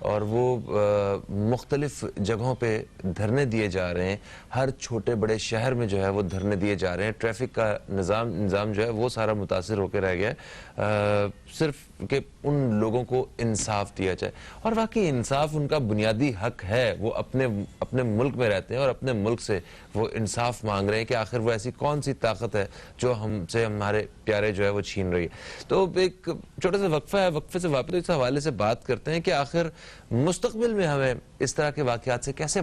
اور وہ مختلف جگہوں پہ دھرنے دیے جا رہے ہیں. ہر چھوٹے بڑے شہر میں جو ہے وہ دھرنے دیے جا رہے ہیں. ٹریفک کا نظام جو ہے وہ سارا متاثر ہو کے رہ گیا ہے, صرف کہ ان لوگوں کو انصاف دیا جائے. اور واقعی انصاف ان کا بنیادی حق ہے, وہ اپنے ملک میں رہتے ہیں اور اپنے ملک سے وہ انصاف مانگ رہے ہیں کہ آخر وہ ایسی کون سی طاقت ہے جو ہم سے ہمارے پیارے جو ہے وہ چھین رہی ہے. تو ایک چھوٹا سا وقفہ ہے, وقفے سے واپس اس حوالے سے بات کرتے ہیں کہ آخر مستقبل میں ہمیں اس طرح کے واقعات سے کیسے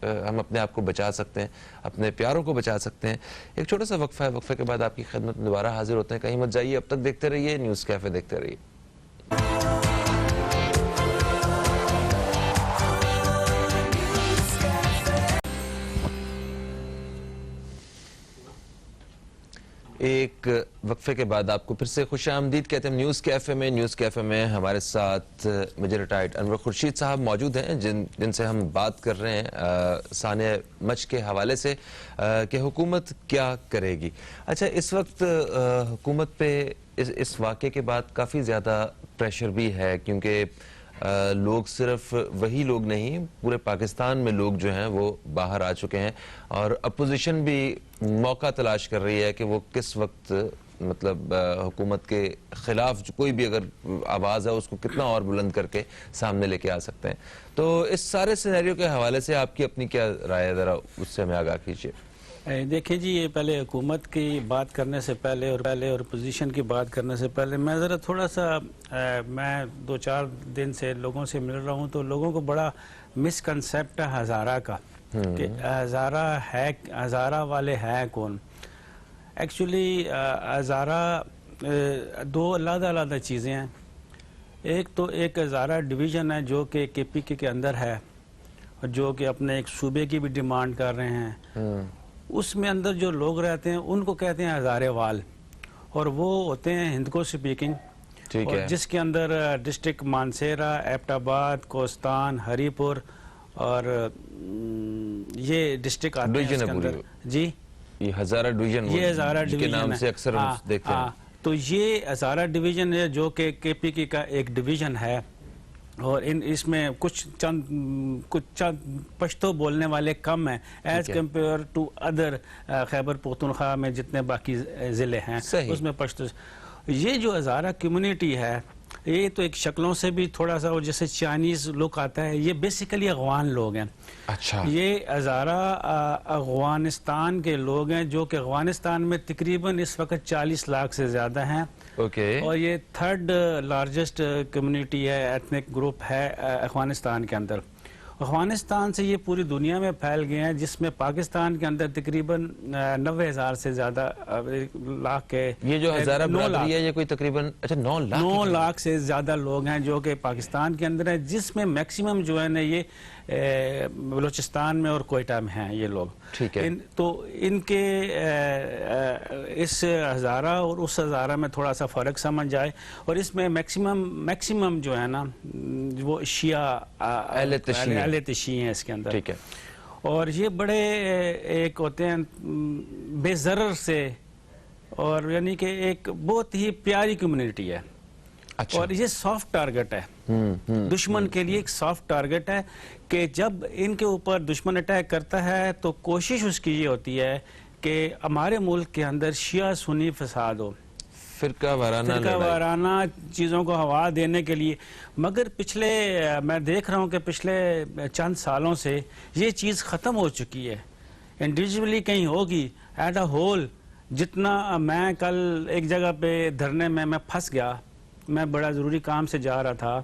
ہم اپنے آپ کو بچا سکتے ہیں, اپنے پیاروں کو بچا سکتے ہیں. ایک چھوٹا سا وقفہ ہے, وقفے کے بعد آپ کی خدمت میں دوبارہ حاضر ہوتے ہیں. کہیں مت جائیے, اب تک دیکھتے رہیے نیوز کیفے, دیکھتے رہیے. ایک وقفے کے بعد آپ کو پھر سے خوش آمدید کہتے ہیں نیوز کیفے میں. نیوز کیفے میں ہمارے ساتھ میجر ریٹائرڈ انور خورشید صاحب موجود ہیں جن سے ہم بات کر رہے ہیں سانحہ مچھ کے حوالے سے کہ حکومت کیا کرے گی. اچھا, اس وقت حکومت پہ اس واقعے کے بعد کافی زیادہ پریشر بھی ہے, کیونکہ لوگ صرف وہی لوگ نہیں, پورے پاکستان میں لوگ جو ہیں وہ باہر آ چکے ہیں اور اپوزیشن بھی موقع تلاش کر رہی ہے کہ وہ کس وقت مطلب حکومت کے خلاف کوئی بھی اگر آواز ہے اس کو کتنا اور بلند کر کے سامنے لے کے آ سکتے ہیں. تو اس سارے سینیریو کے حوالے سے آپ کی اپنی کیا رائے ہے, ذرا اس سے ہمیں آگاہ کیجیے. دیکھیں جی, یہ پہلے حکومت کی بات کرنے سے پہلے اور اپوزیشن کی بات کرنے سے پہلے میں ذرا تھوڑا سا میں 2-4 دن سے لوگوں سے مل رہا ہوں, تو لوگوں کو بڑا مس کنسیپٹ ہے ہزارہ کا کہ ہزارہ والے ہیں کون. ایکچولی ہزارہ دو علیحدہ چیزیں ہیں. ایک تو ایک ہزارہ ڈویژن ہے جو کہ کے پی کے اندر ہے, جو کہ اپنے ایک صوبے کی بھی ڈیمانڈ کر رہے ہیں. اس میں اندر جو لوگ رہتے ہیں ان کو کہتے ہیں ہزارے وال, اور وہ ہوتے ہیں ہندکو سپیکنگ, اور جس کے اندر ڈسٹرکٹ مانسیرا, ایبٹ آباد, کوستان, ہری پور اور یہ ڈسٹرکٹ آتے ہیں اس کے اندر. جی, یہ ہزارہ ڈویژن کے نام سے اکثر ہم دیکھتے ہیں. تو یہ ہزارہ ڈویژن ہے جو کہ کے پی کی کا ایک ڈویژن ہے, اور اس میں کچھ چند پشتو بولنے والے کم ہیں as compare to other Khyber Pakhtunkhwa میں جتنے باقی ضلع ہیں اس میں پشتو. یہ جو ہزارہ کمیونٹی ہے یہ تو ایک شکلوں سے بھی تھوڑا سا جیسے چائنیز لک آتا ہے, یہ بیسیکلی افغان لوگ ہیں. اچھا, یہ ہزارہ افغانستان کے لوگ ہیں جو کہ افغانستان میں تقریباً اس وقت 40 لاکھ سے زیادہ ہیں. اور یہ 3rd لارجسٹ کمیونٹی ہے, ایتھنک گروپ ہے افغانستان کے اندر. افغانستان سے یہ پوری دنیا میں پھیل گئے ہیں, جس میں پاکستان کے اندر تقریباً 90,000 سے زیادہ لاکھ کے, یہ جو ہزارہ برادری ہے یہ کوئی تقریباً 9 لاکھ سے زیادہ لوگ ہیں جو کہ پاکستان کے اندر ہیں, جس میں میکسیمم جو ہے نا یہ بلوچستان میں اور کوئٹہ میں ہیں یہ لوگ. ٹھیک ہے, تو ان کے اس ہزارہ اور اس ہزارہ میں تھوڑا سا فرق سمجھ جائے, اور اس میں میکسیمم جو ہے نا وہ شیعہ اہل تشیع ہیں اس کے اندر. ٹھیک ہے, اور یہ بڑے ایک ہوتے ہیں بے ضرر سے, اور یعنی کہ ایک بہت ہی پیاری کمیونٹی ہے. اور یہ سافٹ ٹارگٹ ہے, دشمن کے لیے ایک سافٹ ٹارگٹ ہے کہ جب ان کے اوپر دشمن اٹیک کرتا ہے تو کوشش اس کی یہ ہوتی ہے کہ ہمارے ملک کے اندر شیعہ سنی فساد ہو, فرقہ وارانہ چیزوں کو ہوا دینے کے لیے. مگر میں دیکھ رہا ہوں کہ پچھلے چند سالوں سے یہ چیز ختم ہو چکی ہے. انڈیویجولی کہیں ہوگی, ایٹ اے ہول. جتنا میں کل ایک جگہ پہ دھرنے میں پھنس گیا, میں بڑا ضروری کام سے جا رہا تھا,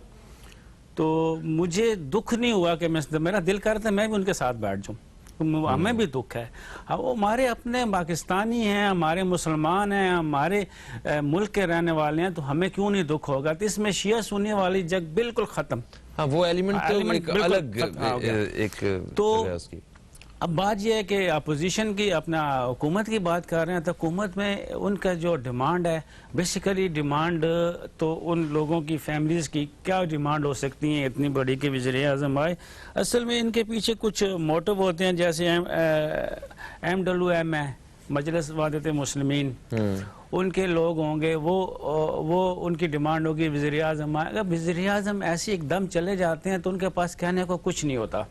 تو مجھے دکھ نہیں ہوا کہ میرا دل کر رہا تھا میں بھی ان کے ساتھ بیٹھ جاؤں. ہمیں بھی دکھ ہے, وہ ہمارے اپنے پاکستانی ہیں, ہمارے مسلمان ہیں, ہمارے ملک کے رہنے والے ہیں, تو ہمیں کیوں نہیں دکھ ہوگا. تو اس میں شیعہ سنی والی جگ بالکل ختم. ہاں, وہ ایلیمنٹ الگ تو اب بات یہ ہے کہ اپوزیشن کی اپنا حکومت کی بات کر رہے ہیں, تو حکومت میں ان کا جو ڈیمانڈ ہے, بیسیکلی ڈیمانڈ تو ان لوگوں کی فیملیز کی کیا ڈیمانڈ ہو سکتی ہیں اتنی بڑی کہ وزیر اعظم آئے. اصل میں ان کے پیچھے کچھ موٹو ہوتے ہیں, جیسے MWM ہے, مجلس وحدت مسلمین, ان کے لوگ ہوں گے، وہ ان کی ڈیمانڈ ہوگی وزیر اعظم آئے گا. وزیر اعظم ایسے ایک دم چلے جاتے ہیں تو ان کے پاس کہنے کو کچھ نہیں ہوتا.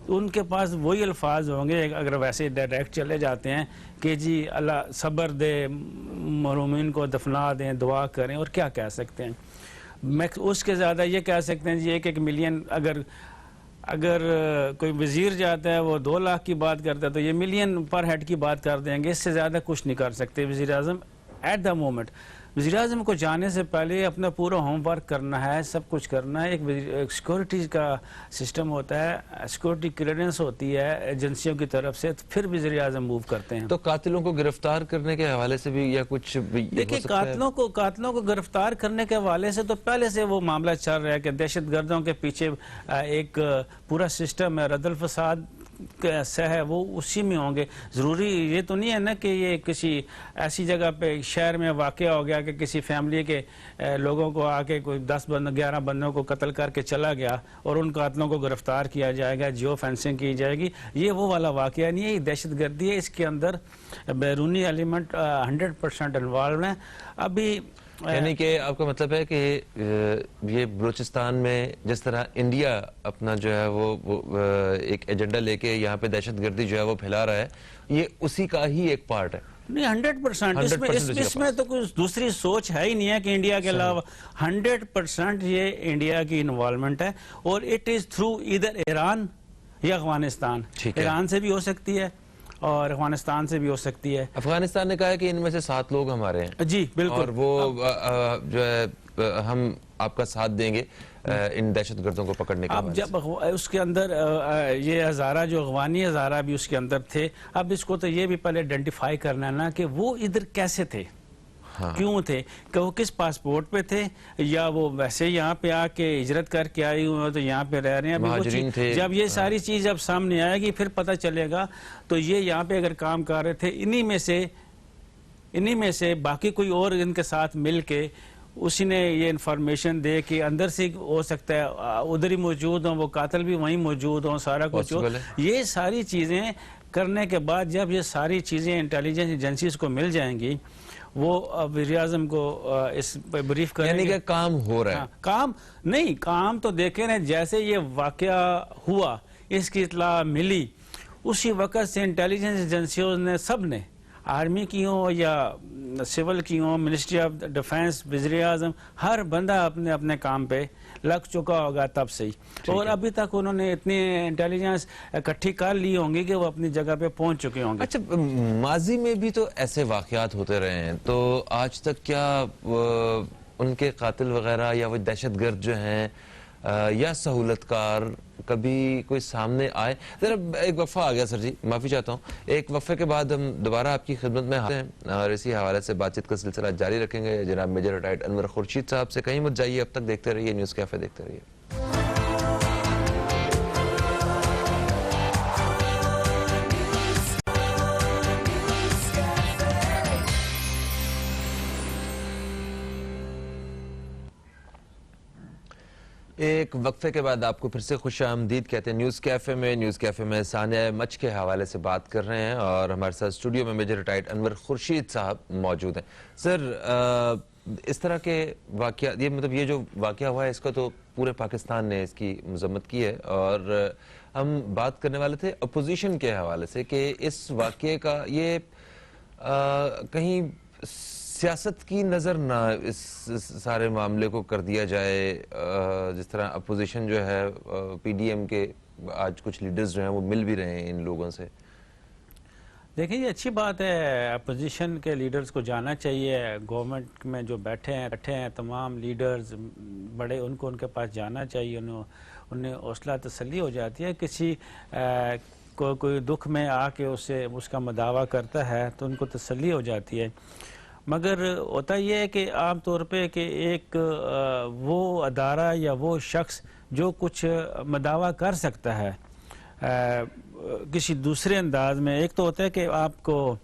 ان کے پاس وہی الفاظ ہوں گے اگر ویسے ڈائریکٹ چلے جاتے ہیں کہ جی اللہ صبر دے، مرحومین کو دفنا دیں، دعا کریں، اور کیا کہہ سکتے ہیں. اس کے زیادہ یہ کہہ سکتے ہیں جی 1 ملین، اگر کوئی وزیر جاتا ہے وہ 2 لاکھ کی بات کرتا ہے تو یہ ملین پر ہیڈ کی بات کر دیں گے. اس سے زیادہ کچھ نہیں کر سکتے وزیر اعظم ایٹ دا مومنٹ. وزیر اعظم کو جانے سے پہلے اپنا پورا ہوم ورک کرنا ہے، سب کچھ کرنا ہے. ایک سیکورٹی کا سسٹم ہوتا ہے، سیکورٹی کلیئرنس ہوتی ہے ایجنسیوں کی طرف سے، پھر وزیر اعظم موو کرتے ہیں. تو قاتلوں کو گرفتار کرنے کے حوالے سے بھی یا کچھ دیکھیں، قاتلوں کو گرفتار کرنے کے حوالے سے تو پہلے سے وہ معاملہ چل رہا ہے کہ دہشت گردوں کے پیچھے ایک پورا سسٹم ہے، رد الفساد سے ہے، وہ اسی میں ہوں گے. ضروری یہ تو نہیں ہے نا کہ یہ کسی ایسی جگہ پہ شہر میں واقع ہو گیا کہ کسی فیملی کے لوگوں کو آ کے کوئی 11 بندوں کو قتل کر کے چلا گیا اور ان قاتلوں کو گرفتار کیا جائے گا، جیو فینسنگ کی جائے گی. یہ وہ والا واقعہ نہیں ہے، یہ دہشت گردی ہے. اس کے اندر بیرونی ایلیمنٹ 100% انوالو ہیں. ابھی یعنی کہ آپ کا مطلب ہے کہ یہ بلوچستان میں جس طرح انڈیا اپنا جو ہے وہ ایک ایجنڈا لے کے یہاں پہ دہشت گردی جو ہے وہ پھیلا رہا ہے، یہ اسی کا ہی ایک پارٹ ہے. نہیں، 100% اس میں تو کوئی دوسری سوچ ہے ہی نہیں ہے کہ انڈیا کے علاوہ. 100% یہ انڈیا کی انوالومنٹ ہے، اور اٹ از تھرو ادھر ایران یا افغانستان. ایران سے بھی ہو سکتی ہے اور افغانستان سے بھی ہو سکتی ہے. افغانستان نے کہا ہے کہ ان میں سے 7 لوگ ہمارے ہیں. جی بالکل. اور وہ جو ہے ہم آپ کا ساتھ دیں گے ان دہشت گردوں کو پکڑنے کے. اب جب اس کے اندر یہ ہزارہ جو افغانی ہزارہ بھی اس کے اندر تھے، اب اس کو تو یہ بھی پہلے آئیڈینٹیفائی کرنا ہے نا کہ وہ ادھر کیسے تھے، کیوں تھے، کہ وہ کس پاسپورٹ پہ تھے، یا وہ ویسے یہاں پہ آ کے ہجرت کر کے آئی ہوئے تو یہاں پہ رہ رہے ہیں. مہاجرین تھے. جب یہ ساری چیز جب سامنے آئے گی پھر پتہ چلے گا. تو یہ یہاں پہ اگر کام کر رہے تھے، انہی میں سے باقی کوئی اور ان کے ساتھ مل کے اسی نے یہ انفارمیشن دے کہ اندر سے ہو سکتا ہے ادھر ہی موجود ہوں، وہ قاتل بھی وہیں موجود ہوں، سارا کچھ ہو. یہ ساری چیزیں کرنے کے بعد جب یہ ساری چیزیں انٹیلیجنس ایجنسیز کو مل جائیں گی، وہ وزیر اعظم کو اس پہ بریف کریں گے. یعنی کہ کام ہو رہا ہے. کام نہیں، کام تو دیکھیں نا، جیسے یہ واقعہ ہوا، اس کی اطلاع ملی، اسی وقت سے انٹیلیجنس ایجنسیوں نے، سب نے، آرمی کی ہوں یا سول کی ہوں، منسٹری آف ڈیفینس، وزیر اعظم، ہر بندہ اپنے اپنے کام پہ لگ چکا ہوگا تب سے ہی. اور ابھی تک انہوں نے اتنی انٹیلیجنس اکٹھی کر لی ہوں گی کہ وہ اپنی جگہ پہ پہنچ چکے ہوں گے. اچھا، ماضی میں بھی تو ایسے واقعات ہوتے رہے ہیں، تو آج تک کیا ان کے قاتل وغیرہ یا وہ دہشت گرد جو ہیں یا سہولت کار کبھی کوئی سامنے آئے؟ ذرا ایک وقفہ آ گیا سر جی، معافی چاہتا ہوں. ایک وقفے کے بعد ہم دوبارہ آپ کی خدمت میں آتے ہیں اور اسی حوالے سے بات چیت کا سلسلہ جاری رکھیں گے. جناب میجر ریٹائرڈ انور خورشید صاحب سے کہیں مت جائیے، اب تک دیکھتے رہیے نیوز کیفے، دیکھتے رہیے. ایک وقفے کے بعد آپ کو پھر سے خوش آمدید کہتے ہیں نیوز کیفے میں ثانیہ مچ کے حوالے سے بات کر رہے ہیں، اور ہمارے ساتھ اسٹوڈیو میں میجر ریٹائرڈ انور خورشید صاحب موجود ہیں. سر، اس طرح کے واقعات، یہ مطلب یہ جو واقعہ ہوا ہے اس کا تو پورے پاکستان نے اس کی مذمت کی ہے، اور ہم بات کرنے والے تھے اپوزیشن کے حوالے سے کہ اس واقعے کا یہ کہیں سیاست کی نظر نہ اس سارے معاملے کو کر دیا جائے. جس طرح اپوزیشن جو ہے پی ڈی ایم کے آج کچھ لیڈرز جو ہیں وہ مل بھی رہے ہیں ان لوگوں سے. دیکھیں، یہ اچھی بات ہے، اپوزیشن کے لیڈرز کو جانا چاہیے. گورنمنٹ میں جو بیٹھے ہیں تمام لیڈرز بڑے، ان کو ان کے پاس جانا چاہیے. انہیں حوصلہ تسلی ہو جاتی ہے. کسی کوئی دکھ میں آ کے اس کا مداوع کرتا ہے تو ان کو تسلی ہو جاتی ہے. مگر ہوتا یہ ہے کہ عام طور پہ کہ ایک وہ ادارہ یا وہ شخص جو کچھ مداوع کر سکتا ہے کسی دوسرے انداز میں، ایک تو ہوتا ہے کہ آپ کو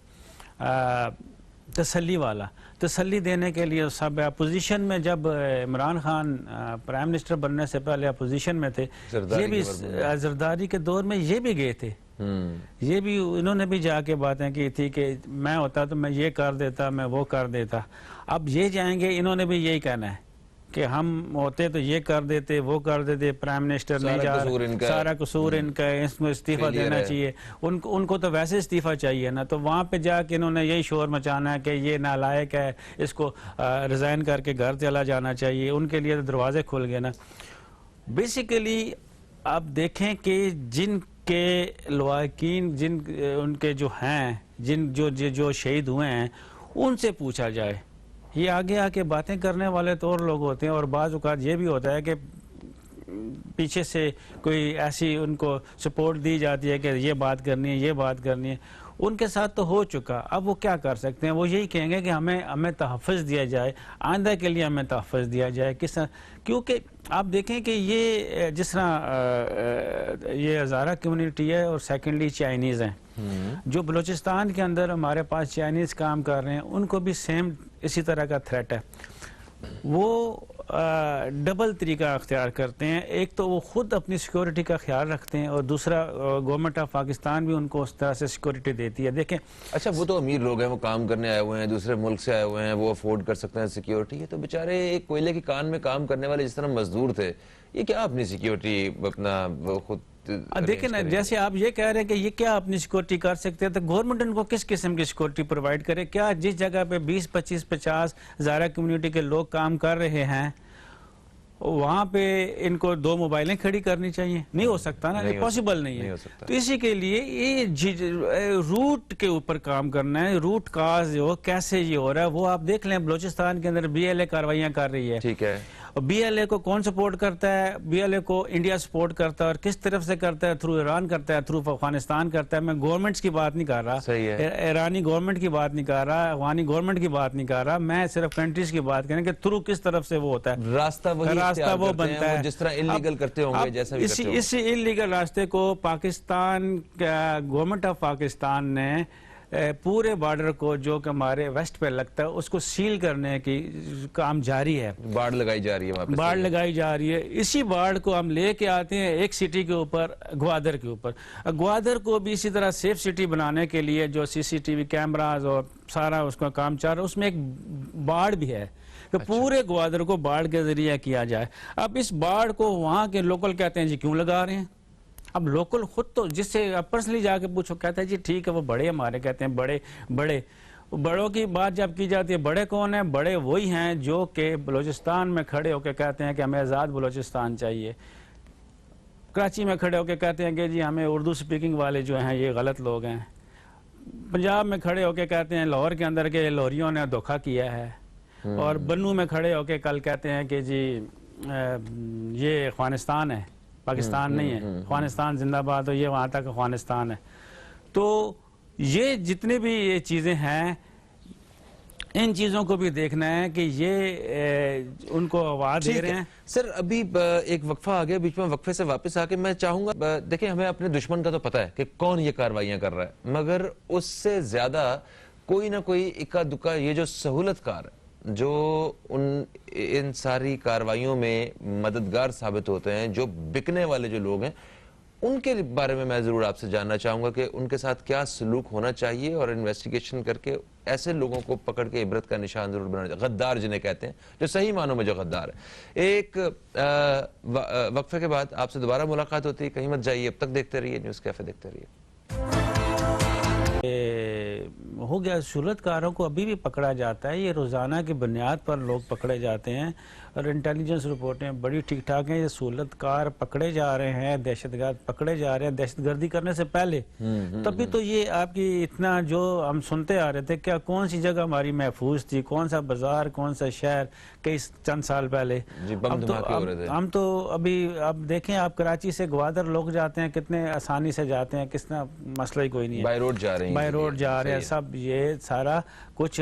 تسلی دینے کے لیے سب اپوزیشن میں، جب عمران خان پرائم منسٹر بننے سے پہلے اپوزیشن میں تھے، یہ بھی زرداری کے دور میں یہ بھی گئے تھے یہ بھی انہوں نے بھی جا کے باتیں کی تھی کہ میں ہوتا تو میں یہ کر دیتا، میں وہ کر دیتا. اب یہ جائیں گے، انہوں نے بھی یہی کہنا ہے کہ ہم ہوتے تو یہ کر دیتے، وہ کر دیتے. پرائم منسٹر نہیں جا رہا، سارا قصور ان کا ہے، اس میں استعفیٰ دینا چاہیے. ان کو تو ویسے استعفیٰ چاہیے نا. تو وہاں پہ جا کے انہوں نے یہی شور مچانا ہے کہ یہ نالائق ہے، اس کو ریزائن کر کے گھر چلا جانا چاہیے. ان کے لیے تو دروازے کھل گئے نا. بیسیکلی آپ دیکھیں کہ جن کے لواحقین، ان کے جو ہیں، جو شہید ہوئے ہیں، ان سے پوچھا جائے. یہ آگے آ کے باتیں کرنے والے تو اور لوگ ہوتے ہیں، اور بعض اوقات یہ بھی ہوتا ہے کہ پیچھے سے کوئی ایسی ان کو سپورٹ دی جاتی ہے کہ یہ بات کرنی ہے، یہ بات کرنی ہے. ان کے ساتھ تو ہو چکا. اب وہ کیا کر سکتے ہیں؟ وہ یہی کہیں گے کہ ہمیں تحفظ دیا جائے، آئندہ کے لیے ہمیں تحفظ دیا جائے. کس طرح؟ کیونکہ آپ دیکھیں کہ یہ جس طرح یہ ہزارہ کمیونٹی ہے، اور سیکنڈلی چائنیز ہیں جو بلوچستان کے اندر ہمارے پاس چائنیز کام کر رہے ہیں. ان کو بھی سیم اسی طرح کا تھریٹ ہے. وہ ڈبل طریقہ اختیار کرتے ہیں. ایک تو وہ خود اپنی سیکورٹی کا خیال رکھتے ہیں، اور دوسرا گورنمنٹ آف پاکستان بھی ان کو اس طرح سے سیکورٹی دیتی ہے. دیکھیں اچھا، وہ تو امیر لوگ ہیں، وہ کام کرنے آئے ہوئے ہیں، دوسرے ملک سے آئے ہوئے ہیں، وہ افورڈ کر سکتے ہیں سیکیورٹی. تو بیچارے ایک کوئلے کی کان میں کام کرنے والے جس طرح مزدور تھے، یہ کیا اپنی سیکیورٹی اپنا خود؟ دیکھیں نا، جیسے آپ یہ کہہ رہے ہیں کہ یہ کیا اپنی سیکورٹی کر سکتے ہیں، تو گورنمنٹ ان کو کس قسم کی سیکورٹی پرووائڈ کرے؟ کیا جس جگہ پہ 20 25 50 ہزارہ کمیونٹی کے لوگ کام کر رہے ہیں، وہاں پہ ان کو 2 موبائلیں کھڑی کرنی چاہیے؟ نہیں ہو سکتا نا، پاسبل نہیں ہے. تو اسی کے لیے یہ روٹ کے اوپر کام کرنا ہے. روٹ کاز جو کیسے یہ ہو رہا ہے وہ آپ دیکھ لیں. بلوچستان کے اندر BLA کاروائیاں کر رہی ہے. ٹھیک ہے. اور BLA کو کون سپورٹ کرتا ہے؟ BLA کو انڈیا سپورٹ کرتا ہے. اور کس طرف سے کرتا ہے؟ تھرو ایران کرتا ہے، تھرو افغانستان کرتا ہے. میں گورنمنٹس کی بات نہیں کر رہا، صحیح ہے، ایرانی گورنمنٹ کی بات نہیں کر رہا، افغانی گورنمنٹ کی بات نہیں کر رہا. میں صرف کنٹریز کی بات کریں کہ تھرو کس طرف سے وہ ہوتا ہے. راستہ وہ بنتا ہے جس طرح انلیگل کرتے ہوں گے، جیسا بھی کرتے ہوں گے. اسی انلیگل راستے کو پاکستان گورنمنٹ آف پاکستان نے پورے بارڈر کو جو کہ ہمارے ویسٹ پہ لگتا ہے اس کو سیل کرنے کی کام جاری ہے. باڑ لگائی جا رہی ہے وہاں پہ، باڑ لگائی جا رہی ہے. اسی باڑ کو ہم لے کے آتے ہیں ایک سٹی کے اوپر، گوادر کے اوپر. گوادر کو بھی اسی طرح سیف سٹی بنانے کے لیے جو CCTV کیمراز اور سارا اس کا کام چل رہا ہے، اس میں ایک باڑ بھی ہے کہ پورے گوادر کو باڑ کے ذریعے کیا جائے. اب اس باڑ کو وہاں کے لوکل کہتے ہیں جی کیوں لگا رہے ہیں؟ اب لوکل خود تو جس سے پرسنلی جا کے پوچھو کہتا ہے جی ٹھیک ہے وہ بڑے ہمارے، کہتے ہیں بڑوں کی بات جب کی جاتی ہے، بڑے کون ہیں؟ بڑے وہی ہیں جو کہ بلوچستان میں کھڑے ہو کے کہتے ہیں کہ ہمیں آزاد بلوچستان چاہیے. کراچی میں کھڑے ہو کے کہتے ہیں کہ جی ہمیں اردو سپیکنگ والے جو ہیں یہ غلط لوگ ہیں. پنجاب میں کھڑے ہو کے کہتے ہیں لاہور کے اندر کے لاہوریوں نے دھوکہ کیا ہے. اور بنو میں کھڑے ہو کے کل کہتے ہیں کہ جی یہ افغانستان ہے، پاکستان نہیں ہے، افغانستان زندہ باد ہو، یہ وہاں تک افغانستان ہے. تو یہ جتنے بھی یہ چیزیں ہیں، ان چیزوں کو بھی دیکھنا ہے کہ یہ ان کو آواز دے رہے ہیں. سر ابھی ایک وقفہ آ گیا بیچ میں، وقفے سے واپس آ کے میں چاہوں گا، دیکھیں ہمیں اپنے دشمن کا تو پتہ ہے کہ کون یہ کاروائیاں کر رہا ہے، مگر اس سے زیادہ کوئی نہ کوئی اکا دکا یہ جو سہولت کار ہے جو ان ساری کاروائیوں میں مددگار ثابت ہوتے ہیں، جو بکنے والے جو لوگ ہیں، ان کے بارے میں ضرور آپ سے جاننا چاہوں گا کہ ان کے ساتھ کیا سلوک ہونا چاہیے، اور انویسٹیگیشن کر کے ایسے لوگوں کو پکڑ کے عبرت کا نشان ضرور بنانا چاہیے. غدار جنہیں کہتے ہیں، جو صحیح معنوں میں جو غدار ہے. ایک وقفے کے بعد آپ سے دوبارہ ملاقات ہوتی ہے. کہیں مت جائیے، اب تک دیکھتے رہیے نیوز کیفے، دیکھتے رہیے. ہو گیا، سہولت کاروں کو ابھی بھی پکڑا جاتا ہے. یہ روزانہ کی بنیاد پر لوگ پکڑے جاتے ہیں، اور انٹیلیجنس رپورٹیں بڑی ٹھیک ٹھاک ہیں. یہ سہولت کار پکڑے جا رہے ہیں، دہشت گرد پکڑے جا رہے ہیں دہشت گردی کرنے سے پہلے. تبھی تو یہ آپ کی اتنا جو ہم سنتے آ رہے تھے، کیا کون سی جگہ ہماری محفوظ تھی، کون سا بازار، کون سا شہر کئی چند سال پہلے. ہم تو ابھی اب دیکھیں، آپ کراچی سے گوادر لوگ جاتے ہیں کتنے آسانی سے جاتے ہیں، کس طرح مسئلہ ہی کوئی نہیں ہے. بائی روڈ جا رہے ہیں، بائی روڈ جا رہے ہیں سب. یہ سارا کچھ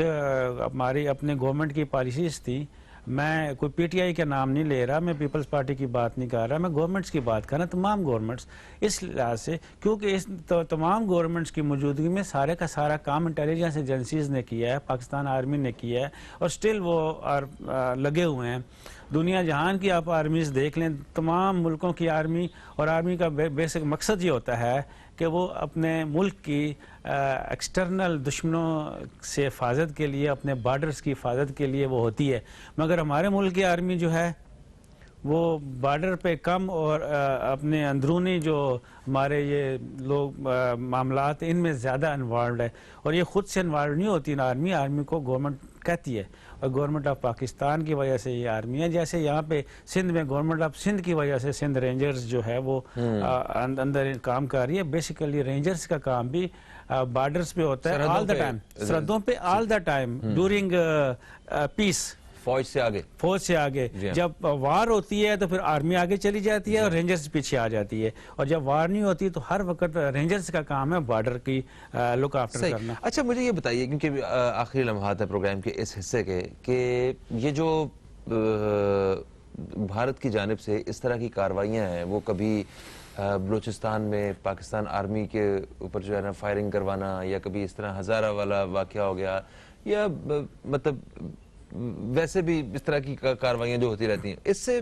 ہماری اپنے گورنمنٹ کی پالیسیز تھی. میں کوئی PTI کا نام نہیں لے رہا، میں پیپلز پارٹی کی بات نہیں کر رہا، میں گورنمنٹس کی بات کر رہا ہوں، تمام گورنمنٹس. اس لحاظ سے کیونکہ اس تمام گورنمنٹس کی موجودگی میں سارے کا سارا کام انٹیلیجنس ایجنسیز نے کیا ہے، پاکستان آرمی نے کیا ہے، اور سٹل وہ لگے ہوئے ہیں. دنیا جہان کی آپ آرمیز دیکھ لیں، تمام ملکوں کی آرمی، اور آرمی کا بیسک مقصد یہ ہوتا ہے کہ وہ اپنے ملک کی ایکسٹرنل دشمنوں سے حفاظت کے لیے، اپنے بارڈرز کی حفاظت کے لیے وہ ہوتی ہے، مگر ہمارے ملک کی آرمی جو ہے وہ بارڈر پہ کم اور اپنے اندرونی جو ہمارے یہ لوگ معاملات ان میں زیادہ انوالوڈ ہے، اور یہ خود سے انوالوڈ نہیں ہوتی آرمی کو گورنمنٹ کہتی ہے، اور گورنمنٹ آف پاکستان کی وجہ سے یہ آرمی ہے. جیسے یہاں پہ سندھ میں گورنمنٹ آف سندھ کی وجہ سے سندھ رینجرز جو ہے وہ اندر کام کر رہی ہے. بیسیکلی رینجرز کا کام بھی بارڈرز پہ ہوتا ہے آل دا ٹائم، سرحدوں پہ آل دا ٹائم ڈیورنگ پیس. فوج سے آگے جب وار ہوتی ہے تو پھر آرمی آگے چلی جاتی ہے اور رینجرز پیچھے آ جاتی ہے، اور جب وار نہیں ہوتی تو ہر وقت رینجرز کا کام ہے بارڈر کی لک آفٹر کرنا. اچھا مجھے یہ بتائیے، کیونکہ آخری لمحات ہیں پروگرام کے اس حصے کے، کہ یہ جو بھارت کی جانب سے اس طرح کی کارروائیاں ہیں، وہ کبھی بلوچستان میں پاکستان آرمی کے اوپر جو ہے نا فائرنگ کروانا، یا کبھی اس طرح ہزارہ والا واقعہ ہو گیا، یا مطلب ویسے بھی اس طرح کی کارروائیاں جو ہوتی رہتی ہیں، اس سے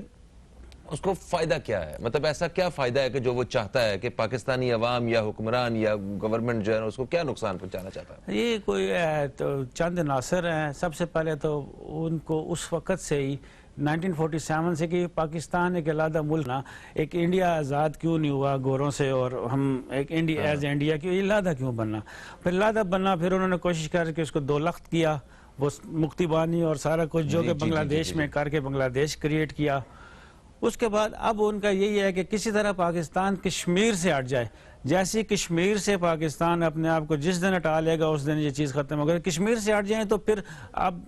اس کو فائدہ کیا ہے؟ مطلب ایسا کیا فائدہ ہے کہ جو وہ چاہتا ہے کہ پاکستانی عوام یا حکمران یا گورنمنٹ جو ہے اس کو کیا نقصان پہنچانا چاہتا ہے؟ یہ کوئی تو چند عناصر ہیں. سب سے پہلے تو ان کو اس وقت سے ہی 1947 سے کہ پاکستان ایک علیحدہ ملک نا، ایک انڈیا آزاد کیوں نہیں ہوا گوروں سے، اور ہم ایک انڈیا ایز انڈیا کیوں علیحدہ کیوں بننا، پھر علیحدہ بننا، پھر انہوں نے کوشش کر کے اس کو دو لخت کیا، وہ مکتی بانی اور سارا کچھ جو کہ بنگلہ دیش میں کر کے بنگلہ دیش کریٹ کیا. اس کے بعد اب ان کا یہی ہے کہ کسی طرح پاکستان کشمیر سے ہٹ جائے. جیسے کشمیر سے پاکستان اپنے آپ کو جس دن ہٹا لے گا اس دن یہ چیز ختم ہو گئی. کشمیر سے ہٹ جائیں تو پھر اب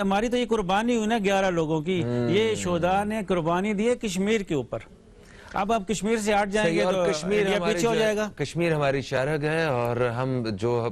ہماری تو یہ قربانی ہوئی نا 11 لوگوں کی، یہ شہداء نے قربانی دی ہے کشمیر کے اوپر. اب آپ کشمیر سے ہٹ جائیں گے تو انڈیا پیچھے ہو جائے گا. کشمیر ہماری شہرگ ہے، اور ہم جو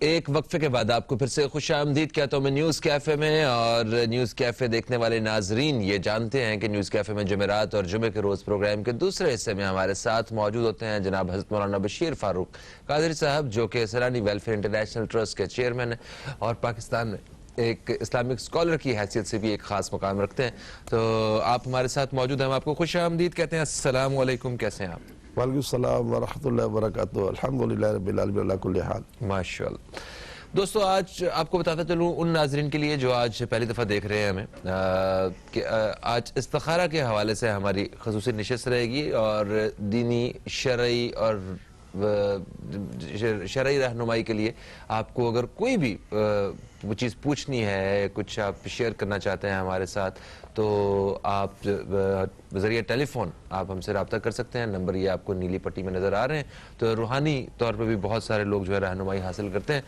ایک وقفے کے بعد آپ کو پھر سے خوش آمدید کہتا ہوں میں نیوز کیفے میں. اور نیوز کیفے دیکھنے والے ناظرین یہ جانتے ہیں کہ نیوز کیفے میں جمعرات اور جمعے کے روز پروگرام کے دوسرے حصے میں ہمارے ساتھ موجود ہوتے ہیں جناب حضرت مولانا بشیر فاروق قادری صاحب، جو کہ سیلانی ویلفیئر انٹرنیشنل ٹرسٹ کے چیئرمین ہیں، اور پاکستان میں ایک اسلامک اسکالر کی حیثیت سے بھی ایک خاص مقام رکھتے ہیں. تو آپ ہمارے ساتھ موجود ہیں، ہم آپ کو خوش آمدید کہتے ہیں. السلام علیکم، کیسے ہیں آپ؟ وعلیکم السلام ورحمۃ اللہ وبرکاتہ. الحمدللہ رب العالمین علی کل حال. ماشاءاللہ. دوستو آج آپ کو بتاتا چلوں ان ناظرین کے لیے جو آج پہلی دفعہ دیکھ رہے ہیں ہمیں، کہ آج استخارہ کے حوالے سے ہماری خصوصی نشست رہے گی، اور دینی شرعی اور شرعی رہنمائی کے لیے آپ کو اگر کوئی بھی وہ چیز پوچھنی ہے، کچھ آپ شیئر کرنا چاہتے ہیں ہمارے ساتھ، تو آپ بذریعہ ٹیلی فون آپ ہم سے رابطہ کر سکتے ہیں. نمبر یہ آپ کو نیلی پٹی میں نظر آ رہے ہیں. تو روحانی طور پہ بھی بہت سارے لوگ جو ہے رہنمائی حاصل کرتے ہیں.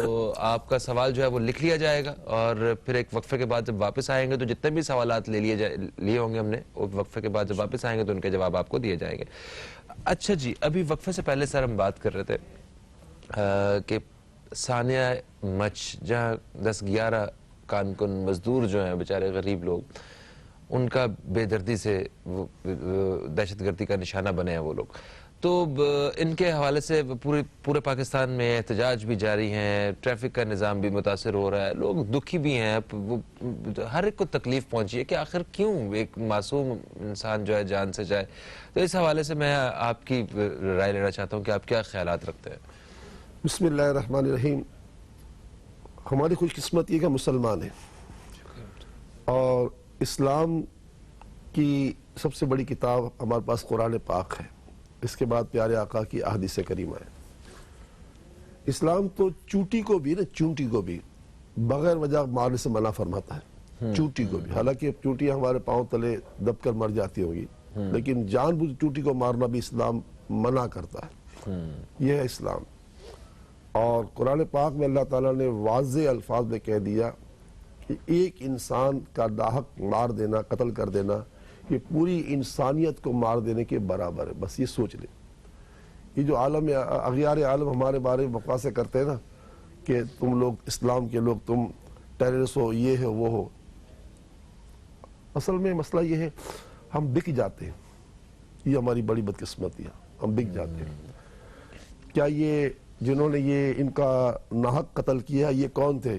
تو آپ کا سوال جو ہے وہ لکھ لیا جائے گا، اور پھر ایک وقفے کے بعد جب واپس آئیں گے تو جتنے بھی سوالات لیے ہوں گے ہم نے، وقفے کے بعد جب واپس آئیں گے تو ان کے جواب آپ کو دیے جائیں گے. اچھا جی، ابھی وقفے سے پہلے سر ہم بات کر رہے تھے کہ ثانیہ مچ جہاں 10-11 کانکن مزدور جو ہیں بیچارے غریب لوگ، ان کا بے دردی سے دہشت گردی کا نشانہ بنے ہیں وہ لوگ. تو ان کے حوالے سے پورے پاکستان میں احتجاج بھی جاری ہیں، ٹریفک کا نظام بھی متاثر ہو رہا ہے، لوگ دکھی بھی ہیں، ہر ایک کو تکلیف پہنچی ہے کہ آخر کیوں ایک معصوم انسان جو ہے جان سے جائے. تو اس حوالے سے میں آپ کی رائے لینا چاہتا ہوں کہ آپ کیا خیالات رکھتے ہیں؟ بسم اللہ الرحمن الرحیم. ہماری خوش قسمت یہ کہ مسلمان ہیں، اور اسلام کی سب سے بڑی کتاب ہمارے پاس قرآن پاک ہے، اس کے بعد پیارے آقا کی احادیث کریمہ ہے. اسلام تو چونٹی کو بھی بغیر وجہ مارنے سے منع فرماتا ہے. چونٹی کو بھی، حالانکہ چونٹی ہمارے پاؤں تلے دب کر مر جاتی ہوگی، لیکن جان بوجھ چونٹی کو مارنا بھی اسلام منع کرتا ہے. یہ ہے اسلام. اور قرآن پاک میں اللہ تعالیٰ نے واضح الفاظ میں کہہ دیا کہ ایک انسان کا ناحق مار دینا، قتل کر دینا، یہ پوری انسانیت کو مار دینے کے برابر ہے. بس یہ سوچ لیں. یہ جو عالم اغیار عالم ہمارے بارے میں بکواسیں کرتے ہیں نا کہ تم لوگ اسلام کے لوگ، تم ٹیررسٹ ہو، یہ ہے وہ ہو، اصل میں مسئلہ یہ ہے ہم بک جاتے ہیں. یہ ہماری بڑی بدقسمتی ہے، ہم بک جاتے ہیں. کیا یہ جنہوں نے یہ ان کا ناحق قتل کیا یہ کون تھے؟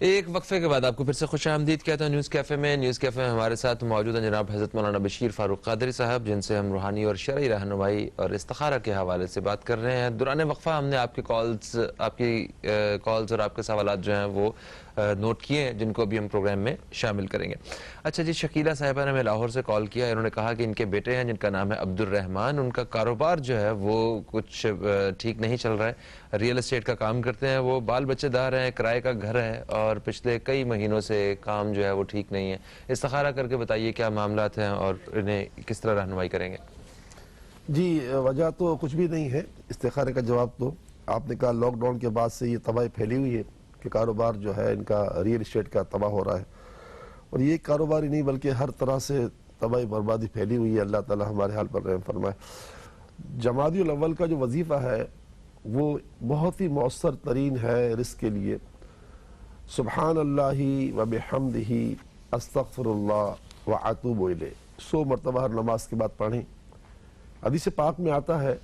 ایک وقفے کے بعد آپ کو پھر سے خوش آمدید کہتا ہوں نیوز کیفے میں ہمارے ساتھ موجود ہیں جناب حضرت مولانا بشیر فاروق قادری صاحب، جن سے ہم روحانی اور شرعی رہنمائی اور استخارہ کے حوالے سے بات کر رہے ہیں۔ دوران وقفہ ہم نے آپ کی کالز اور آپ کے سوالات جو ہیں وہ نوٹ کیے ہیں، جن کو ابھی ہم پروگرام میں شامل کریں گے۔ اچھا جی، شکیلہ صاحبہ نے ہمیں لاہور سے کال کیا، انہوں نے کہا کہ ان کے بیٹے ہیں جن کا نام ہے عبد الرحمان، ان کا کاروبار جو ہے وہ کچھ ٹھیک نہیں چل رہا ہے، ریئل اسٹیٹ کا کام کرتے ہیں، وہ بال بچے دار ہیں، کرائے کا گھر ہے اور پچھلے کئی مہینوں سے کام جو ہے وہ ٹھیک نہیں ہے۔ استخارہ کر کے بتائیے کیا معاملات ہیں اور انہیں کس طرح رہنمائی کریں گے؟ جی، وجہ تو کچھ بھی نہیں ہے، استخارے کا جواب تو آپ نے کہا لاک ڈاؤن کے بعد سے یہ تباہی پھیلی ہوئی ہے کہ کاروبار جو ہے ان کا ریئل اسٹیٹ کا تباہ ہو رہا ہے، اور یہ کاروبار ہی نہیں بلکہ ہر طرح سے تباہی بربادی پھیلی ہوئی ہے۔ اللہ تعالی ہمارے حال پر رحم فرمائے۔ جمادی الاول کا جو وظیفہ ہے وہ بہت ہی مؤثر ترین ہے رزق کے لیے۔ سبحان اللہ و بحمدہ استغفر اللہ و اتوب الیہ 100 مرتبہ ہر نماز کے بعد پڑھیں۔ حدیث پاک میں آتا ہے،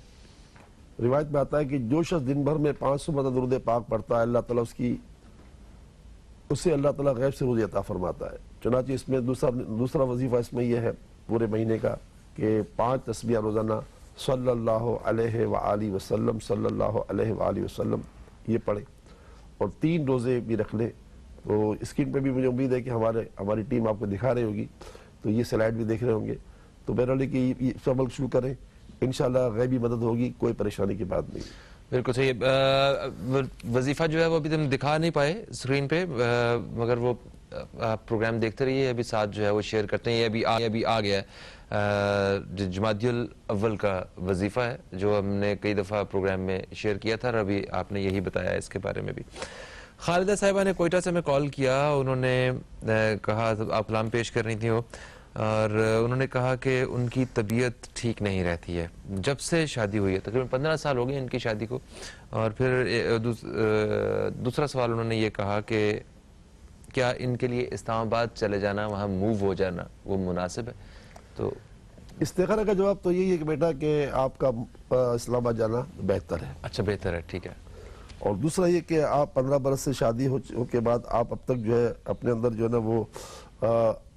روایت میں آتا ہے کہ جو شخص دن بھر میں 500 مرتبہ درود پاک پڑھتا ہے، اللہ تعالیٰ اسے اللہ تعالیٰ غیب سے روزی عطا فرماتا ہے۔ چنانچہ اس میں دوسرا وظیفہ اس میں یہ ہے پورے مہینے کا کہ 5 تسبیح روزانہ صلی اللہ علیہ وآلہ وسلم صلی اللہ علیہ وآلہ وسلم یہ پڑھیں، اور 3 روزے بھی رکھ لیں۔ تو اسکرین پہ بھی مجھے امید ہے کہ ہماری ٹیم آپ کو دکھا رہی ہوگی، تو یہ سلائیڈ بھی دیکھ رہے ہوں گے۔ تو بہرحال کہ یہ عمل شروع کریں، انشاءاللہ غیبی مدد ہوگی، کوئی پریشانی کی بات نہیں۔ بالکل صحیح۔ وظیفہ جو ہے وہ ابھی ہم دکھا نہیں پائے اسکرین پہ، مگر وہ آپ پروگرام دیکھتے رہیے، ابھی ساتھ جو ہے وہ شیئر کرتے ہیں۔ یہ ابھی آ گیا ہے، جمادی الاول کا وظیفہ ہے جو ہم نے کئی دفعہ پروگرام میں شیئر کیا تھا، اور ابھی آپ نے یہی بتایا اس کے بارے میں بھی۔ خالدہ صاحبہ نے کوئٹہ سے ہمیں کال کیا، انہوں نے کہا، آپ کلام پیش کر رہی تھیں وہ، اور انہوں نے کہا کہ ان کی طبیعت ٹھیک نہیں رہتی ہے جب سے شادی ہوئی ہے، تقریباً 15 سال ہو گئے ان کی شادی کو۔ اور پھر دوسرا سوال انہوں نے یہ کہا کہ کیا ان کے لیے اسلام آباد چلے جانا، وہاں موو ہو جانا وہ مناسب ہے؟ تو استخارہ کا جواب تو یہی ہے کہ بیٹا کہ آپ کا اسلام آباد جانا بہتر ہے۔ اچھا، بہتر ہے، ٹھیک ہے۔ اور دوسرا یہ کہ آپ 15 برس سے شادی ہو کے بعد آپ اب تک جو ہے اپنے اندر جو ہے نا وہ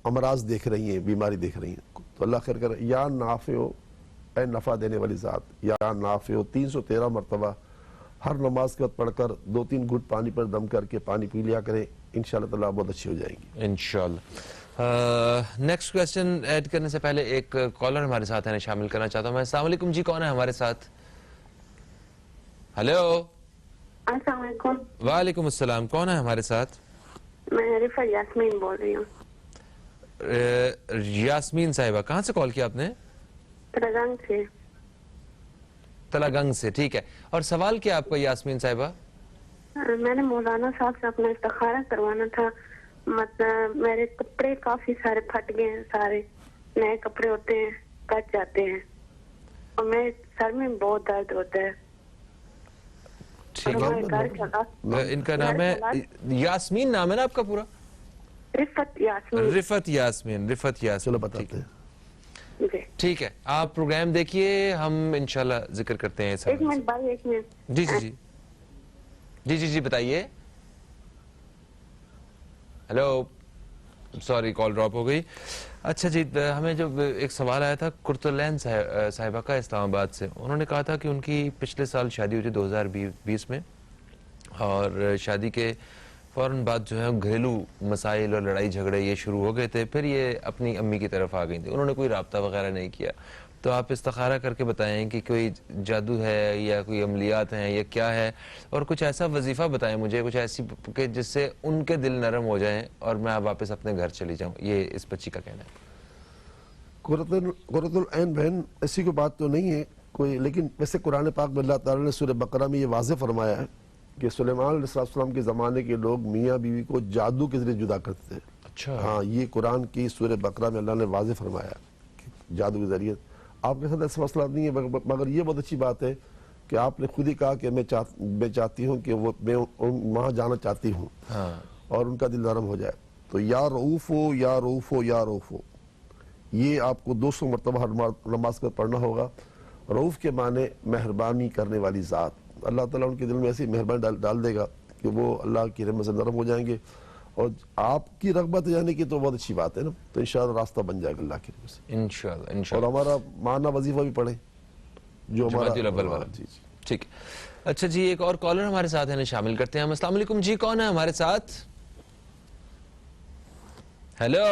امراض دیکھ رہی ہیں، بیماری دیکھ رہی ہیں، تو اللہ خیر کرے۔ یا نافع اے نفع دینے والی ذات، یا نافع 313 مرتبہ ہر نماز کے وقت پڑھ کر 2-3 گھٹ پانی پر دم کر کے پانی پی لیا کریں، انشاءاللہ تعالیٰ بہت اچھی ہو جائیں گی انشاءاللہ۔ نیکسٹ کویسچن ایڈ کرنے سے پہلے ایک کالر ہمارے ساتھ ہے، شامل کرنا چاہتا ہوں میں۔ السلام علیکم جی، کون ہے ہمارے ساتھ؟ ہیلو، السلام علیکم۔ وعلیکم السلام، کون ہے ہمارے ساتھ؟ میں رفت یاسمین بول رہی ہوں۔ یاسمین صاحبہ، کہاں سے کال کیا آپ نے؟ تلگنگ سے۔ تلگنگ سے، ٹھیک ہے۔ اور سوال کیا آپ کا یاسمین صاحبہ؟ میں نے مولانا صاحب سے اپنا استخارہ کروانا تھا، مطلب میرے کپڑے کافی سارے پھٹ گئے ہیں، سارے نئے کپڑے ہوتے ہیں کٹ جاتے ہیں، اور میرے سر میں بہت درد ہوتا ہے۔ ان کا نام ہے یاسمین، نام ہے نا آپ کا پورا؟ رفت یاسمین۔ رفت یاسمین، رفت یاسمین، چلو بتاتے ہیں۔ جی ٹھیک ہے، آپ پروگرام دیکھیے، ہم انشاءاللہ ذکر کرتے ہیں۔ ایک منٹ بھائی، ایک منٹ۔ جی جی جی جی جی بتائیے۔ ہیلو، سوری کال ڈراپ ہو گئی۔ اچھا جی، ہمیں جو ایک سوال آیا تھا کرتلین صاحبہ کا اسلام آباد سے، انہوں نے کہا تھا کہ ان کی پچھلے سال شادی ہوئی تھی 2020 میں، اور شادی کے فوراً بعد جو ہے گھریلو مسائل اور لڑائی جھگڑے یہ شروع ہو گئے تھے، پھر یہ اپنی امی کی طرف آ گئی تھی، انہوں نے کوئی رابطہ وغیرہ نہیں کیا۔ تو آپ استخارہ کر کے بتائیں کہ کوئی جادو ہے یا کوئی عملیات ہیں یا کیا ہے، اور کچھ ایسا وظیفہ بتائیں مجھے، کچھ ایسی کہ جس سے ان کے دل نرم ہو جائیں اور میں واپس اپنے گھر چلی جاؤں، یہ اس بچی کا کہنا ہے۔ قرۃ العین بہن، ایسی کوئی بات تو نہیں ہے کوئی، لیکن ویسے قرآن پاک میں اللہ تعالیٰ نے سورہ بقرہ میں یہ واضح فرمایا ہے کہ سلیمان علیہ السلام کے زمانے کے لوگ میاں بیوی کو جادو کے ذریعے جدا کرتے تھے۔ اچھا، ہاں، یہ قرآن کی سورہ بقرہ میں اللہ نے واضح فرمایا کہ جادو کے ذریعے۔ آپ کے ساتھ ایسا مسئلہ نہیں ہے، مگر یہ بہت اچھی بات ہے کہ آپ نے خود ہی کہا کہ میں چاہتی ہوں کہ میں وہاں جانا چاہتی ہوں اور ان کا دل نرم ہو جائے۔ تو یا رؤوف ہو، یا رؤوف ہو، یا رؤوف ہو، یہ آپ کو 200 مرتبہ ہر نماز کا پڑھنا ہوگا۔ رؤوف کے معنی مہربانی کرنے والی ذات، اللہ تعالیٰ ان کے دل میں ایسی مہربانی ڈال دے گا کہ وہ اللہ کی رحمت سے نرم ہو جائیں گے، اور آپ کی رغبت جانے کی تو بہت اچھی بات ہے نا, تو انشاءاللہ راستہ بن جائے گا اللہ کی رحمت سے. انشاءاللہ اور انشاءاللہ. ہمارا ماہانہ وظیفہ بھی پڑھیں جو جماعتی الاول والا. جی جی. ٹھیک. اچھا جی, ایک اور کالر ہمارے ساتھ ہیں, شامل کرتے ہیں ہم. السلام علیکم جی, کون ہے ہمارے ساتھ؟ ہیلو.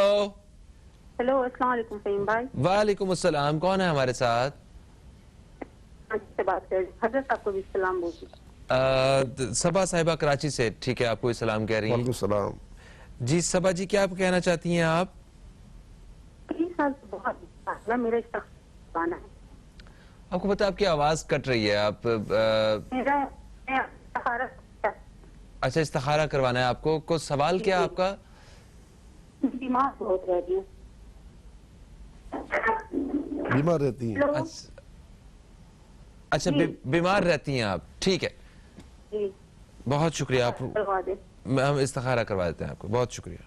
ہیلو, السلام علیکم فہیم بھائی. وعلیکم السلام, کون ہے ہمارے ساتھ؟ سے بات کر حضرت آپ کو بھی سلام بولتی. صبا صاحبہ کراچی سے. ٹھیک ہے, آپ کو سلام کہہ رہی ہیں. وعلیکم السلام. جی صبا جی, کیا آپ کہنا چاہتی ہیں آپ؟ بہت میرا استخارہ ہے. آپ کو پتا آپ کی آواز کٹ رہی ہے. آپ میرا اچھا استخارہ کروانا ہے آپ کو. کوئی سوال کیا آپ کا؟ بیمار بہت رہتی ہوں. بیمار رہتی ہیں؟ اچھا بیمار رہتی ہیں آپ. ٹھیک ہے, جی بہت شکریہ. آپ کروا دیں. ہم استخارہ کروا دیتے ہیں آپ کو. بہت شکریہ.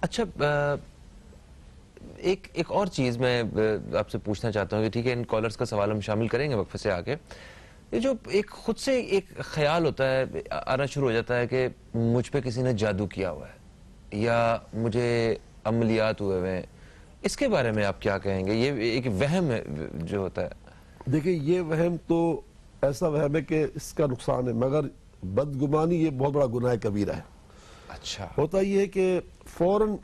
اچھا ایک اور چیز میں آپ سے پوچھنا چاہتا ہوں کہ ٹھیک ہے, ان کالرز کا سوال ہم شامل کریں گے وقفے سے آگے. یہ جو ایک خود سے ایک خیال ہوتا ہے, آنا شروع ہو جاتا ہے کہ مجھ پہ کسی نے جادو کیا ہوا ہے یا مجھے عملیات ہوئے ہوئے ہیں, اس کے بارے میں آپ کیا کہیں گے؟ یہ ایک وہم ہے جو ہوتا ہے. دیکھیں یہ وہم تو ایسا وہم ہے کہ اس کا نقصان ہے, مگر بدگمانی یہ بہت بڑا گناہ کبیرہ ہے. اچھا ہوتا یہ ہے کہ فوراً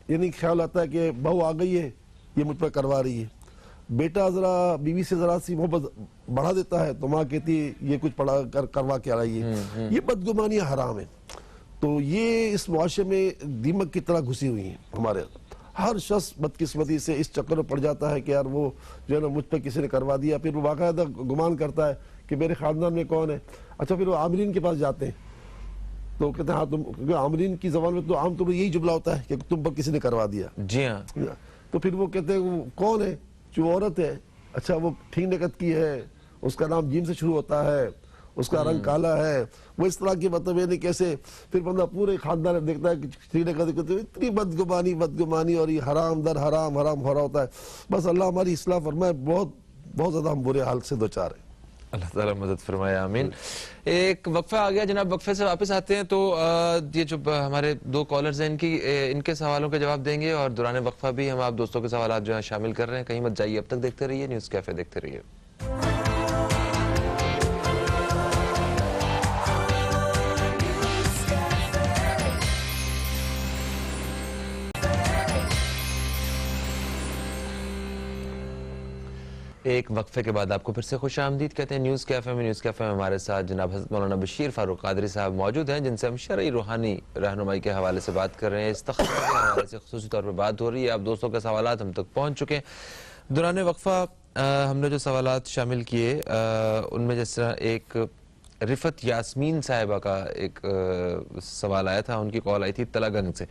یعنی خیال آتا ہے کہ بہو آ گئی ہے, یہ مجھ پہ کروا رہی ہے. بیٹا ذرا بیوی سے ذرا سی محبت بڑھا دیتا ہے تو ماں کہتی ہے یہ کچھ پڑھا کروا کے آ رہی ہے. یہ بدگمانیاں حرام ہیں. تو یہ اس معاشرے میں دیمک کی طرح گھسی ہوئی ہیں ہمارے. ہر شخص بدقسمتی سے اس چکر میں پڑ جاتا ہے کہ یار وہ جو ہے نا مجھ پہ کسی نے کروا دیا. پھر وہ باقاعدہ گمان کرتا ہے کہ میرے خاندان میں کون ہے. اچھا پھر وہ عاملین کے پاس جاتے ہیں تو کہتے ہیں ہاں تم, کیونکہ عاملین کی زبان میں تو عام طور پر یہی جملہ ہوتا ہے کہ تم پر کسی نے کروا دیا. جی ہاں. تو پھر وہ کہتے ہیں وہ کون ہے؟ جو عورت ہے. اچھا وہ ٹھیک نکت کی ہے, اس کا نام جیم سے شروع ہوتا ہے, اس کا رنگ کالا ہے, وہ اس طرح کی مطلب یہ نہیں کیسے. پھر بندہ پورے خاندان میں دیکھتا ہے کہ ٹھیک نکت, اتنی بدگمانی اور یہ حرام در حرام حرام ہو رہا ہوتا ہے. بس اللہ ہماری اصلاح فرمائے. بہت زیادہ ہم برے حال سے دوچار ہیں. اللہ تعالیٰ مدد فرمائے, آمین. ایک وقفہ آ گیا جناب, وقفے سے واپس آتے ہیں تو یہ جو ہمارے دو کالرز ہیں ان کے سوالوں کے جواب دیں گے, اور دوران وقفہ بھی ہم آپ دوستوں کے سوالات جو ہیں شامل کر رہے ہیں. کہیں مت جائیے, اب تک دیکھتے رہیے نیوز کیفے, دیکھتے رہیے. ایک وقفے کے بعد آپ کو پھر سے خوش آمدید کہتے ہیں نیوز کیفے میں. نیوز کیفے میں ہمارے ساتھ جناب حضرت مولانا بشیر فاروق قادری صاحب موجود ہیں, جن سے ہم شرعی روحانی رہنمائی کے حوالے سے بات کر رہے ہیں. استخارہ کے حوالے سے خصوصی طور پر بات ہو رہی ہے. آپ دوستوں کے سوالات ہم تک پہنچ چکے ہیں. دوران وقفہ ہم نے جو سوالات شامل کیے ان میں جس طرح ایک رفت یاسمین صاحبہ کا ایک سوال آیا تھا. ان کی کال آئی تھی تلا گنج سے.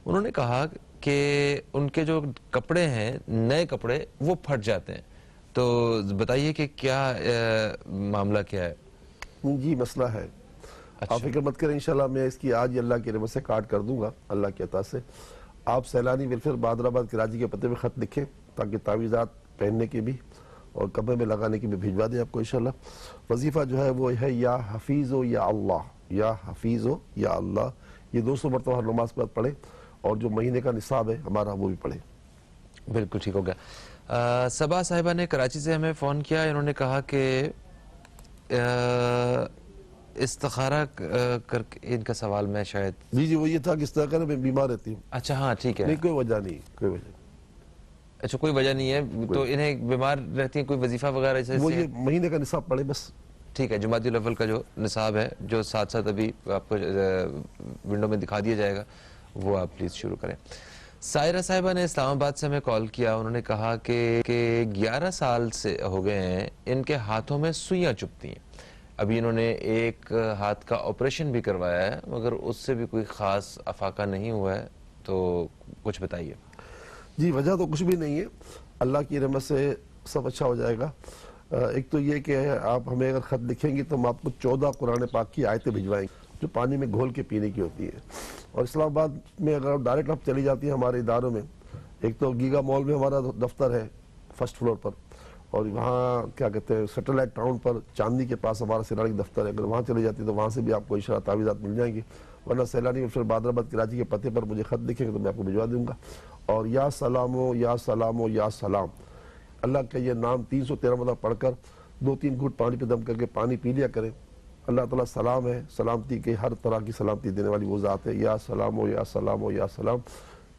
انہوں نے کہا کہ ان کے جو کپڑے ہیں, نئے کپڑے, وہ پھٹ جاتے ہیں. تو بتائیے کہ کیا معاملہ کیا ہے؟ جی مسئلہ ہے. آپ فکر مت کریں, انشاءاللہ میں اس کی آج اللہ کی رحمت سے کاٹ کر دوں گا اللہ کی عطا سے. آپ سیلانی ویلفیئر بہادر آباد کراچی کے پتے میں خط لکھیں تاکہ تعویذات پہننے کے بھی اور کمرے میں لگانے کی بھی بھیجوا دیں آپ کو انشاءاللہ. وظیفہ جو ہے وہ ہے یا حفیظ و یا اللہ, یا حفیظ و یا اللہ. یہ 200 مرتبہ ہر نماز کے بعد پڑھیں, اور جو مہینے کا نصاب ہے ہمارا وہ بھی پڑھیں. بالکل ٹھیک ہو گیا. صبا صاحبہ نے کراچی سے ہمیں فون کیا. انہوں نے کہا کہ استخارہ کر کے, ان کا سوال میں شاید جی وہ یہ تھا کہ اس طرح کا میں بیمار رہتی ہوں. اچھا ہاں ٹھیک ہے. نہیں کوئی وجہ نہیں, کوئی وجہ نہیں. اچھا کوئی وجہ نہیں ہے, تو انہیں بیمار رہتی ہیں, کوئی وظیفہ وغیرہ جیسے وہ یہ مہینے کا نصاب پڑھے بس. ٹھیک ہے, جماعتی الاول کا جو نصاب ہے جو ساتھ ساتھ ابھی آپ کو ونڈو میں دکھا دیا جائے گا, وہ آپ پلیز شروع کریں. سائرہ صاحبہ نے اسلام آباد سے ہمیں کال کیا. انہوں نے کہا کہ 11 سال سے ہو گئے ہیں ان کے ہاتھوں میں سوئیاں چبھتی ہیں. ابھی انہوں نے ایک ہاتھ کا آپریشن بھی کروایا ہے, مگر اس سے بھی کوئی خاص افاقہ نہیں ہوا ہے. تو کچھ بتائیے. جی وجہ تو کچھ بھی نہیں ہے, اللہ کی رحمت سے سب اچھا ہو جائے گا. ایک تو یہ کہ آپ ہمیں اگر خط لکھیں گے تو ہم آپ کو 14 قرآن پاک کی آیتیں بھجوائیں گے جو پانی میں گھول کے پینے کی ہوتی ہے. اور اسلام آباد میں اگر ڈائریکٹ آپ چلی جاتی ہیں ہمارے اداروں میں, ایک تو گیگا مال میں ہمارا دفتر ہے فرسٹ فلور پر, اور وہاں کیا کہتے ہیں سیٹلائٹ ٹاؤن پر چاندنی کے پاس ہمارا سیلانی دفتر ہے، اگر وہاں چلے جاتی تو وہاں سے بھی آپ کو اشارہ تعویذات مل جائیں گے، ورنہ سیلانی پھر بادرآباد کراچی کے پتے پر مجھے خط لکھیں گے تو میں آپ کو بھجوا دوں گا. اور یا سلامو یا سلامو یا سلام، اللہ کا یہ نام 313 مرتبہ پڑھ کر 2-3 گھونٹ پانی پہ دم کر کے پانی پی لیا کریں. اللہ تعالیٰ سلام ہے، سلامتی کے ہر طرح کی سلامتی دینے والی وہ ذات ہے. یا سلامو یا سلامو یا سلام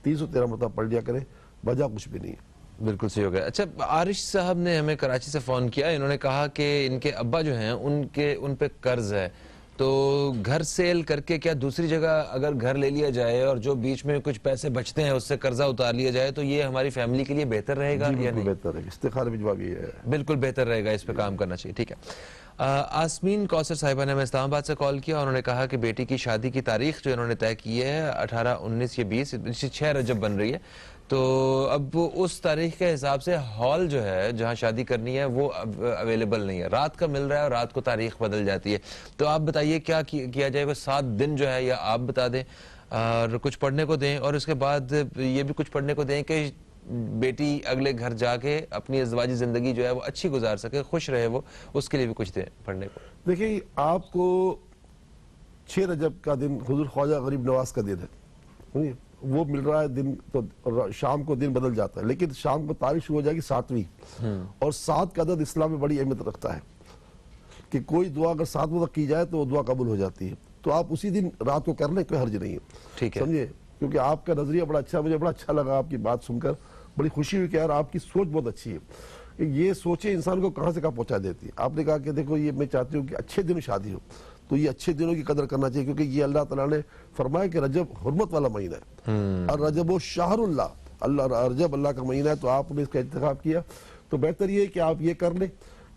313 مرتبہ پڑھ لیا کریں، وجہ کچھ بھی نہیں ہے. بالکل صحیح ہو گیا. اچھا، عارش صاحب نے ہمیں کراچی سے فون کیا، انہوں نے کہا کہ ان کے ابا جو ہیں ان پہ قرض ہے، تو گھر سیل کر کے کیا دوسری جگہ اگر گھر لے لیا جائے اور جو بیچ میں کچھ پیسے بچتے ہیں اس سے قرضہ اتار لیا جائے تو یہ ہماری فیملی کے لیے بہتر رہے گا یا نہیں؟ بہتر ہے، استخارہ بھی جواب یہ ہے. بالکل بہتر رہے گا، اس پہ کام کرنا چاہیے. ٹھیک ہے. آسمین کوثر صاحبہ نے ہمیں اسلام آباد سے کال کیا، انہوں نے کہا کہ بیٹی کی شادی کی تاریخ جو انہوں نے طے کی ہے 18، 19 یا 20، 6 رجب بن رہی ہے، تو اب اس تاریخ کے حساب سے ہال جو ہے جہاں شادی کرنی ہے وہ اویلیبل نہیں ہے، رات کا مل رہا ہے اور رات کو تاریخ بدل جاتی ہے. تو آپ بتائیے کیا کیا جائے گا؟ 7 دن جو ہے یا آپ بتا دیں اور کچھ پڑھنے کو دیں، اور اس کے بعد یہ بھی کچھ پڑھنے کو دیں کہ بیٹی اگلے گھر جا کے اپنی ازدواجی زندگی جو ہے وہ اچھی گزار سکے، خوش رہے، وہ اس کے لیے بھی کچھ دیں پڑھنے کو. دیکھیں، آپ کو 6 رجب کا دن حضور خواجہ غریب نواز کا دن ہے، وہ مل رہا ہے دن، تو شام کو دن بدل جاتا ہے، لیکن شام کو تاریخ شروع ہو جائے گی 7ویں، اور 7 کا عدد اسلام میں بڑی اہمیت رکھتا ہے کہ کوئی دعا اگر 7 تک کی جائے تو وہ دعا قبول ہو جاتی ہے. تو آپ اسی دن رات کو کر لیں، کوئی حرج نہیں ہے. ٹھیک ہے، سمجھے؟ کیونکہ آپ کا نظریہ بڑا اچھا، مجھے بڑا اچھا لگا آپ کی بات سن کر، بڑی خوشی ہوئی کہ یار آپ کی سوچ بہت اچھی ہے. یہ سوچیں انسان کو کہاں سے کہاں پہنچا دیتی ہے. آپ نے کہا کہ دیکھو یہ میں چاہتی ہوں کہ اچھے دن شادی ہو، تو یہ اچھے دنوں کی قدر کرنا چاہیے، کیونکہ یہ اللہ تعالیٰ نے فرمایا کہ رجب حرمت والا مہینہ ہے، اور رجب و شہر اللہ، رجب اللہ کا مہینہ ہے، تو آپ نے اس کا انتخاب کیا. تو بہتر یہ ہے کہ آپ یہ کر لیں،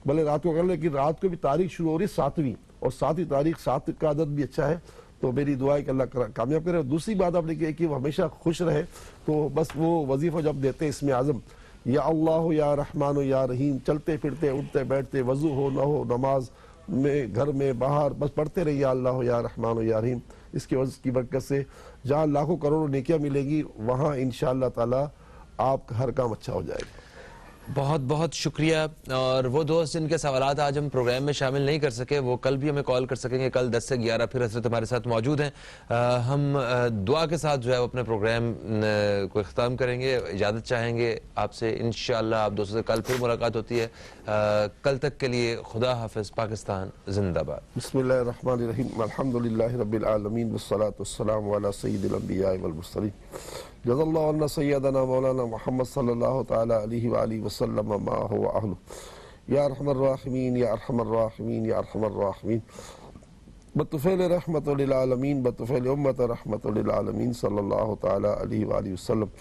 بھلے رات کو کر لیں، لیکن رات کو بھی تاریخ شروع ہو رہی ہے 7ویں، اور 7ویں تاریخ 7 کا عدد بھی اچھا ہے. تو میری دعا ہے کہ اللہ کامیاب کرے. اور دوسری بات آپ نے کہی کہ وہ ہمیشہ خوش رہے، تو بس وہ وظیفہ جب دیتے ہیں اسم اعظم یا اللہ یا رحمان یا رحیم، چلتے پھرتے اٹھتے بیٹھتے، وضو ہو نہ ہو، نماز میں گھر میں باہر، بس پڑھتے رہے یا اللہ یا رحمان یا رحیم. اس کی برکت سے جہاں لاکھوں کروڑوں نیکیاں ملے گی، وہاں انشاءاللہ تعالی آپ کا ہر کام اچھا ہو جائے گا. بہت بہت شکریہ. اور وہ دوست جن کے سوالات آج ہم پروگرام میں شامل نہیں کر سکے وہ کل بھی ہمیں کال کر سکیں گے. کل 10 سے 11 پھر حضرت ہمارے ساتھ موجود ہیں. ہم دعا کے ساتھ جو ہے اپنے پروگرام کو اختتام کریں گے. اجازت چاہیں گے آپ سے، انشاءاللہ آپ دوستوں سے کل پھر ملاقات ہوتی ہے. کل تک کے لیے خدا حافظ. پاکستان زندہ باد. بسم اللہ الرحمن الرحیم. الحمدللہ رب العالمین والصلاة والسلام علی سید الانبیاء والمرسلین. جزا اللہ عنا سیدنا مولانا محمد صلی اللہ تعالی علیہ وآلہ وسلم ما هو اہلہ. یا ارحم الراحمین یا ارحم الراحمین یا ارحم الراحمین. بطفیل رحمت للعالمین، بطفیل امت رحمت للعالمین صلی اللہ تعالی علیہ وآلہ وسلم.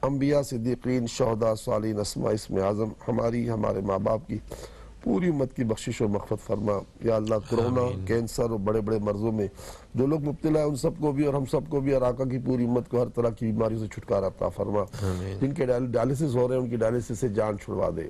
انبیاء، صدیقین، شہداء، صالحین، اسماء اسم اعظم، ہماری ہمارے ماں باپ کی پوری امت کی بخشش و مغفرت فرما. یا اللہ کرونا، کینسر اور بڑے بڑے مرضوں میں جو لوگ مبتلا ہیں ان سب کو بھی اور ہم سب کو بھی اور آقا کی پوری امت کو ہر طرح کی بیماریوں سے چھٹکارا عطا فرما. جن کے ڈائلسس ہو رہے ہیں ان کی ڈائلسس سے جان چھڑوا دے.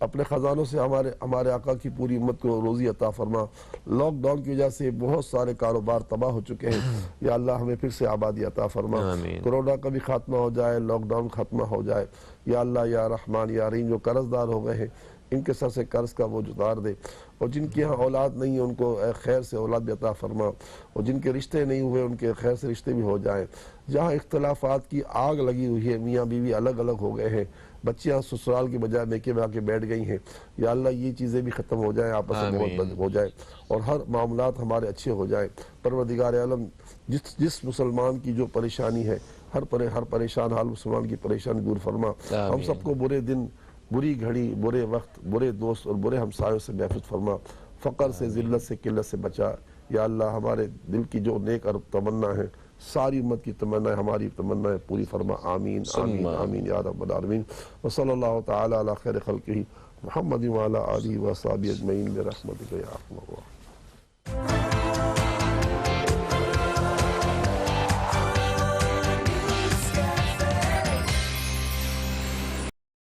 اپنے خزانوں سے ہمارے آقا کی پوری امت کو روزی عطا فرما. لاک ڈاؤن کی وجہ سے بہت سارے کاروبار تباہ ہو چکے ہیں، یا اللہ ہمیں پھر سے آبادی عطا فرما. کرونا کا بھی خاتمہ ہو جائے، لاک ڈاؤن ختمہ ہو جائے. یا اللہ یا رحمان یا رحیم، جو قرض دار ہو گئے ہیں ان کے سر سے قرض کا بوجھ اتار دے. اور جن کی یہاں اولاد نہیں ہے ان کو خیر سے اولاد بھی عطا فرما. اور جن کے رشتے نہیں ہوئے ان کے خیر سے رشتے بھی ہو جائیں. جہاں اختلافات کی آگ لگی ہوئی ہے، میاں بیوی الگ الگ ہو گئے ہیں، بچیاں سسرال کی بجائے میکے میں آ کے بیٹھ گئی ہیں، یا اللہ یہ چیزیں بھی ختم ہو جائیں، آپس میں محبت ہو جائے اور ہر معاملات ہمارے اچھے ہو جائیں. پروردگار عالم جس مسلمان کی جو پریشانی ہے، ہر پریشان حال مسلمان کی پریشانی دور فرما. ہم سب کو برے دن، بری گھڑی، برے وقت، برے دوست اور برے ہمسایوں سے محفوظ فرما. فقر سے، ذلت سے، قلت سے بچا. یا اللہ ہمارے دل کی جو نیک اور تمنا ہے، ساری امت کی تمنا ہے، ہماری تمنا ہے پوری فرما. آمین آمین آمین یا رب العالمین. وصلی اللہ تعالی علی خیر خلقہ محمد وعلی آلہ وصحبہ اجمعین برحمتک یا ارحم الراحمین.